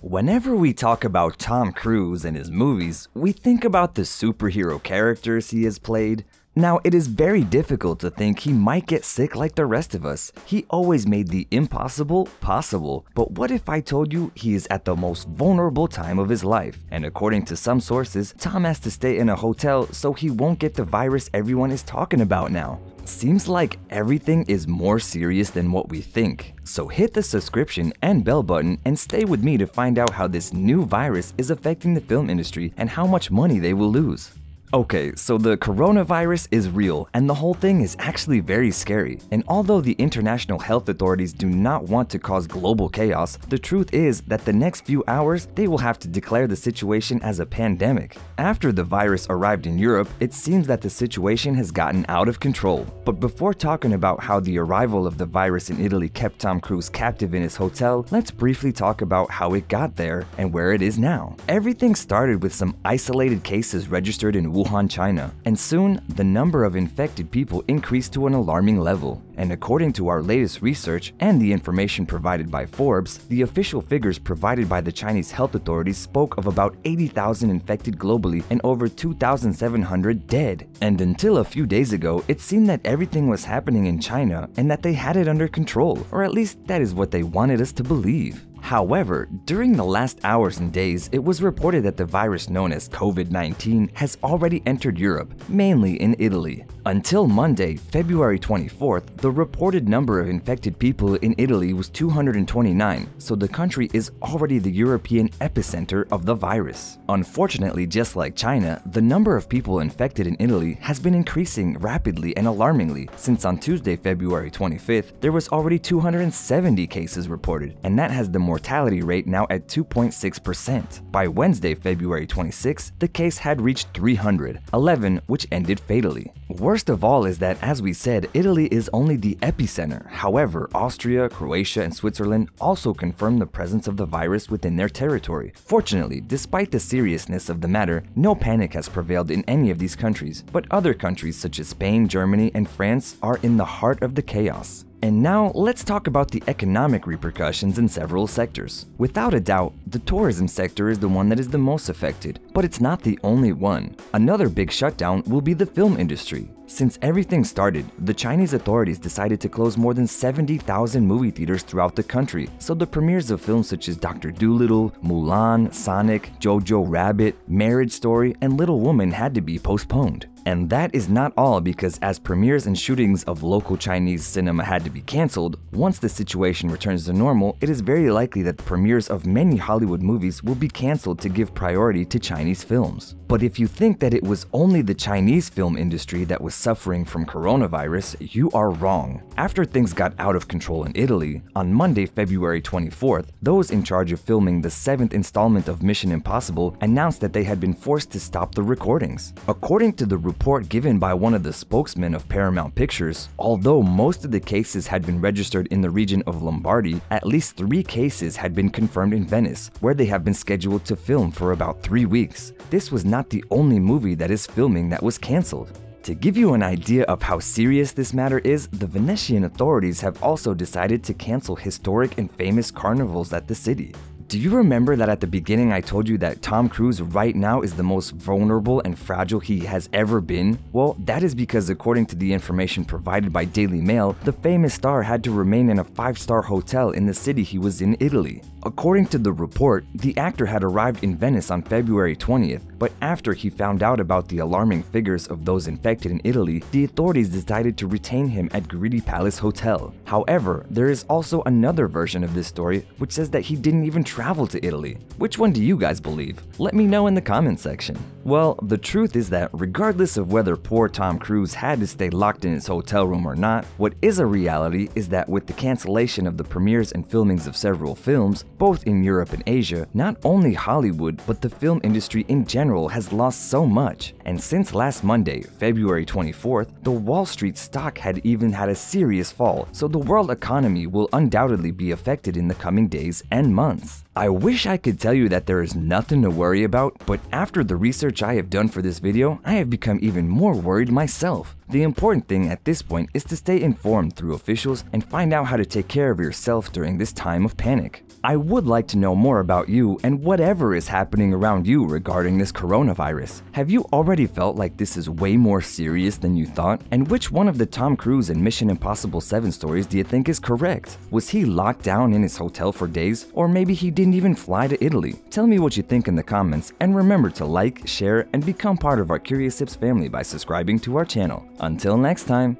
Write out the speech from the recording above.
Whenever we talk about Tom Cruise and his movies, we think about the superhero characters he has played. Now, it is very difficult to think he might get sick like the rest of us. He always made the impossible possible. But what if I told you he is at the most vulnerable time of his life? And according to some sources, Tom has to stay in a hotel so he won't get the virus everyone is talking about now. Seems like everything is more serious than what we think. So hit the subscription and bell button and stay with me to find out how this new virus is affecting the film industry and how much money they will lose. Okay, so the coronavirus is real, and the whole thing is actually very scary. And although the international health authorities do not want to cause global chaos, the truth is that the next few hours, they will have to declare the situation as a pandemic. After the virus arrived in Europe, it seems that the situation has gotten out of control. But before talking about how the arrival of the virus in Italy kept Tom Cruise captive in his hotel, let's briefly talk about how it got there and where it is now. Everything started with some isolated cases registered in Wuhan, China, and soon the number of infected people increased to an alarming level. And according to our latest research and the information provided by Forbes, the official figures provided by the Chinese health authorities spoke of about 80,000 infected globally and over 2,700 dead. And until a few days ago, it seemed that everything was happening in China and that they had it under control, or at least that is what they wanted us to believe. However, during the last hours and days, it was reported that the virus known as COVID-19 has already entered Europe, mainly in Italy. Until Monday, February 24th, the reported number of infected people in Italy was 229, so the country is already the European epicenter of the virus. Unfortunately, just like China, the number of people infected in Italy has been increasing rapidly and alarmingly, since on Tuesday, February 25th, there was already 270 cases reported, and that has the mortality rate now at 2.6%. By Wednesday, February 26, the case had reached 311, which ended fatally. Worst of all is that, as we said, Italy is only the epicenter. However, Austria, Croatia, and Switzerland also confirmed the presence of the virus within their territory. Fortunately, despite the seriousness of the matter, no panic has prevailed in any of these countries, but other countries such as Spain, Germany, and France are in the heart of the chaos. And now, let's talk about the economic repercussions in several sectors. Without a doubt, the tourism sector is the one that is the most affected, but it's not the only one. Another big shutdown will be the film industry. Since everything started, the Chinese authorities decided to close more than 70,000 movie theaters throughout the country, so the premieres of films such as Dr. Dolittle, Mulan, Sonic, Jojo Rabbit, Marriage Story, and Little Woman had to be postponed. And that is not all, because as premieres and shootings of local Chinese cinema had to be cancelled, once the situation returns to normal, it is very likely that the premieres of many Hollywood movies will be cancelled to give priority to Chinese films. But if you think that it was only the Chinese film industry that was suffering from coronavirus, you are wrong. After things got out of control in Italy, on Monday, February 24th, those in charge of filming the 7th installment of Mission Impossible announced that they had been forced to stop the recordings. According to the report given by one of the spokesmen of Paramount Pictures, although most of the cases had been registered in the region of Lombardy, at least 3 cases had been confirmed in Venice, where they have been scheduled to film for about 3 weeks. This was not the only movie that is filming that was cancelled. To give you an idea of how serious this matter is, the Venetian authorities have also decided to cancel historic and famous carnivals at the city. Do you remember that at the beginning I told you that Tom Cruise right now is the most vulnerable and fragile he has ever been? Well, that is because according to the information provided by Daily Mail, the famous star had to remain in a 5-star hotel in the city he was in, Italy. According to the report, the actor had arrived in Venice on February 20th, but after he found out about the alarming figures of those infected in Italy, the authorities decided to retain him at Greedy Palace Hotel. However, there is also another version of this story which says that he didn't even travel to Italy. Which one do you guys believe? Let me know in the comment section. Well, the truth is that regardless of whether poor Tom Cruise had to stay locked in his hotel room or not, what is a reality is that with the cancellation of the premieres and filmings of several films, both in Europe and Asia, not only Hollywood but the film industry in general has lost so much. And since last Monday, February 24th, the Wall Street stock had even had a serious fall, so the world economy will undoubtedly be affected in the coming days and months. I wish I could tell you that there is nothing to worry about, but after the research I have done for this video, I have become even more worried myself. The important thing at this point is to stay informed through officials and find out how to take care of yourself during this time of panic. I would like to know more about you and whatever is happening around you regarding this coronavirus. Have you already felt like this is way more serious than you thought? And which one of the Tom Cruise and Mission Impossible 7 stories do you think is correct? Was he locked down in his hotel for days? Or maybe he didn't even fly to Italy? Tell me what you think in the comments, and remember to like, share, and become part of our Curious Tips family by subscribing to our channel. Until next time!